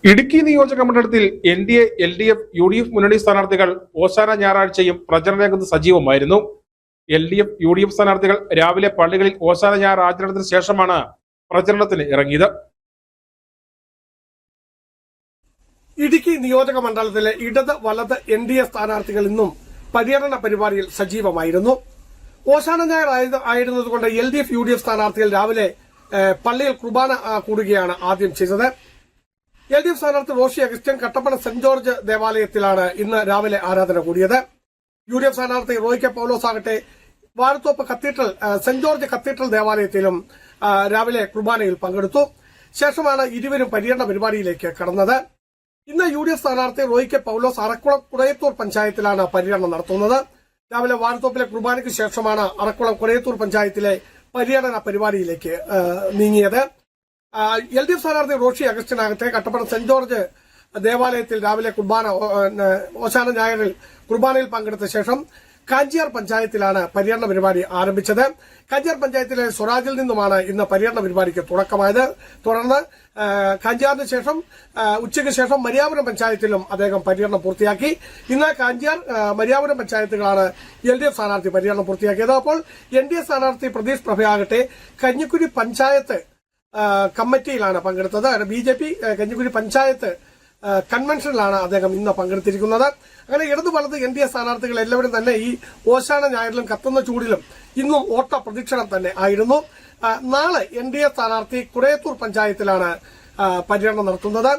ഇടുക്കി നിയോജക മണ്ഡലത്തിൽ NDA, LDF, UDF മുന്നണി സ്ഥാനാർത്ഥികൾ ഓശാന ഞായറാഴ്ചയും പ്രചരണ രംഗത്ത് സജീവമായിരുന്നു. LDF, UDF സ്ഥാനാർത്ഥികൾ രാവിലെ പള്ളികളിൽ ഓശാന ഞായർ ആചരണത്തിന് ശേഷമാണ് പ്രചരണത്തിന് ഇറങ്ങിയത്. ഇടുക്കി നിയോജക മണ്ഡലത്തിലെ ഇടത് വലത് NDA സ്ഥാനാർത്ഥികൾ ഇന്നും പര്യടന പരിപാടിയിൽ സജീവമായിരുന്നു. ഓശാന ഞായർ ആയിരുന്നതുകൊണ്ട് LDF, UDF സ്ഥാനാർത്ഥികൾ രാവിലെ പള്ളിയിൽ കുർബാന കൂടുകയാണ് ആദ്യം ചെയ്തത്. LDF സ്ഥാനാർത്ഥി റോഷി അഗസ്റ്റ്യൻ കട്ടപ്പന സെന്റ് ജോർജ് ദേവാലയത്തിലാണ് ഇന്ന് രാവിലെ ആരാധന കൂടിയത്. UDF സ്ഥാനാർത്ഥി റോയ് കെ പൗലോസ് ആകട്ടെ Vazhathope cathedral saint George cathedral ദേവാലയത്തിലും രാവിലെ കുർബാനയിൽ പങ്കെടുത്തു. ശേഷമാണ് ഇരുവരും പര്യടന പരിപാടിയിലേക്ക് കടന്നത്. ഇന്ന് UDF സ്ഥാനാർത്ഥി റോയ് കെ പൗലോസ് അറക്കുളം കുടയത്തൂർ പഞ്ചായത്തിലാണ് പര്യടനം നടത്തുന്നത്. രാവിലെ വാഴത്തോപ്പിലെ കുർബാനയ്ക്ക് ശേഷമാണ് അറക്കുളം കുടയത്തൂർ പഞ്ചായത്തിലെ പര്യടന പരിപാടിയിലേക്ക് നീങ്ങിയത്. LDF സ്ഥാനാർത്ഥി റോഷി അഗസ്റ്റ്യനാകട്ടെ കട്ടപ്പന സെന്റ് ജോർജ് ദേവാലയത്തിൽ രാവിലെ ഓശാന ഞായറിൽ കുർബാനയിൽ പങ്കെടുത്ത ശേഷം കാഞ്ചിയാർ പഞ്ചായത്തിലാണ് പര്യടന പരിപാടി ആരംഭിച്ചത്. കാഞ്ചിയാർ പഞ്ചായത്തിലെ സ്വരാജിൽ നിന്നുമാണ് ഇന്ന് പര്യടന പരിപാടിക്ക് തുടക്കമായത്. തുടർന്ന് കാഞ്ചിയാറിന് ശേഷം ഉച്ചയ്ക്ക് ശേഷം മരിയാപുരം പഞ്ചായത്തിലും അദ്ദേഹം പര്യടനം പൂർത്തിയാക്കി. ഇന്ന് കാഞ്ചിയാർ മരിയാപുരം പഞ്ചായത്തുകളാണ് LDF സ്ഥാനാർത്ഥി പര്യടനം പൂർത്തിയാക്കിയത്. അപ്പോൾ NDA സ്ഥാനാർത്ഥി പ്രതീഷ് പ്രഭയാകട്ടെ കഞ്ഞിക്കുഴി പഞ്ചായത്ത് കമ്മിറ്റിയിലാണ് പങ്കെടുത്തത്. BJP കഞ്ഞിക്കുഴി പഞ്ചായത്ത് കൺവെൻഷനിലാണ് അദ്ദേഹം ഇന്ന് പങ്കെടുത്തിരിക്കുന്നത്. അങ്ങനെ ഇടതു വലത് NDA സ്ഥാനാർത്ഥികൾ എല്ലാവരും തന്നെ ഈ ഓശാന ഞായറിലും കത്തുന്ന ചൂടിലും ഇന്നും ഓട്ട പ്രദക്ഷിണം തന്നെ ആയിരുന്നു. നാളെ NDA സ്ഥാനാർത്ഥി കുടയത്തൂർ പഞ്ചായത്തിലാണ് പര്യടനം നടത്തുന്നത്.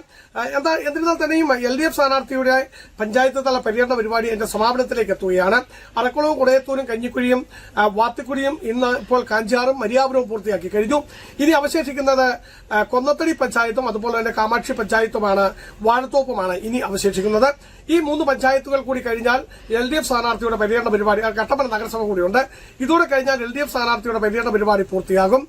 എന്നിരുന്നാൽ തന്നെയും LDF സ്ഥാനാർത്ഥിയുടെ പഞ്ചായത്ത് തല പര്യടന പരിപാടി എന്റെ സമാപനത്തിലേക്ക് എത്തുകയാണ്. അറക്കുളവും കുടയത്തൂരും കഞ്ഞിക്കുഴിയും വാത്തിക്കുഴിയും ഇന്ന് ഇപ്പോൾ കാഞ്ചിയാറും മരിയാപുരവും പൂർത്തിയാക്കി കഴിഞ്ഞു. ഇനി അവശേഷിക്കുന്നത് കൊന്നത്തടി പഞ്ചായത്തും അതുപോലെ തന്നെ കാമാക്ഷി പഞ്ചായത്തുമാണ്, വാഴത്തോപ്പുമാണ് ഇനി അവശേഷിക്കുന്നത്. ഈ 3 പഞ്ചായത്തുകൾ കൂടി കഴിഞ്ഞാൽ LDF സ്ഥാനാർത്ഥിയുടെ പര്യടന പരിപാടി, കട്ടപ്പന നഗരസഭ കൂടിയുണ്ട്, ഇതോടെ കഴിഞ്ഞാൽ LDF സ്ഥാനാർത്ഥിയുടെ പര്യടന പരിപാടി പൂർത്തിയാകും.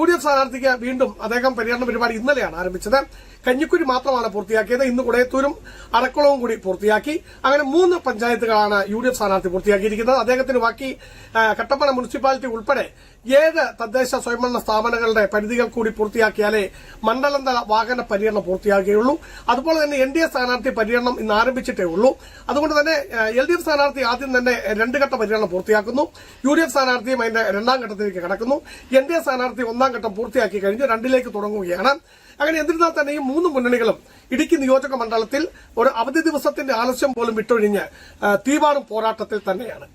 UDF സ്ഥാനാർത്ഥിക്ക് വീണ്ടും അദ്ദേഹം പര്യടന പരിപാടി ഇന്നലെയാണ് ആരംഭിച്ചത്. കഞ്ഞിക്കുഴി മാത്രമാണ് പൂർത്തിയാക്കിയത്. ഇന്ന് കുടയത്തൂരും അറക്കുളവും കൂടി പൂർത്തിയാക്കി. അങ്ങനെ 3 പഞ്ചായത്തുകളാണ് UDF സ്ഥാനാർത്ഥി പൂർത്തിയാക്കിയിരിക്കുന്നത്. അദ്ദേഹത്തിന് ബാക്കി കട്ടപ്പന മുനിസിപ്പാലിറ്റി ഉൾപ്പെടെ 7 തദ്ദേശ സ്വയംഭരണ സ്ഥാപനങ്ങളുടെ പരിധികൾ കൂടി പൂർത്തിയാക്കിയാലേ മണ്ഡലം തല വാഹന പര്യടനം പൂർത്തിയാക്കുകയുള്ളൂ. അതുപോലെ തന്നെ NDA സ്ഥാനാർത്ഥി പര്യടനം ഇന്ന് ആരംഭിച്ചിട്ടേ ഉള്ളൂ. അതുകൊണ്ട് തന്നെ LDF സ്ഥാനാർത്ഥി ആദ്യം തന്നെ 2 ഘട്ട പര്യടനം പൂർത്തിയാക്കുന്നു. UDF സ്ഥാനാർത്ഥിയും അതിന്റെ 2ാം ഘട്ടത്തിലേക്ക് കടക്കുന്നു. NDA സ്ഥാനാർത്ഥി 1ാം ഘട്ടം പൂർത്തിയാക്കി കഴിഞ്ഞ് 2ലേക്ക് തുടങ്ങുകയാണ്. അങ്ങനെ എന്നിരുന്നാൽ തന്നെ ഈ 3 മുന്നണികളും ഇടുക്കി നിയോജക മണ്ഡലത്തിൽ ഒരു അവധി ദിവസത്തിന്റെ ആലസ്യം പോലും വിട്ടൊഴിഞ്ഞ് തീവാറും പോരാട്ടത്തിൽ തന്നെയാണ്.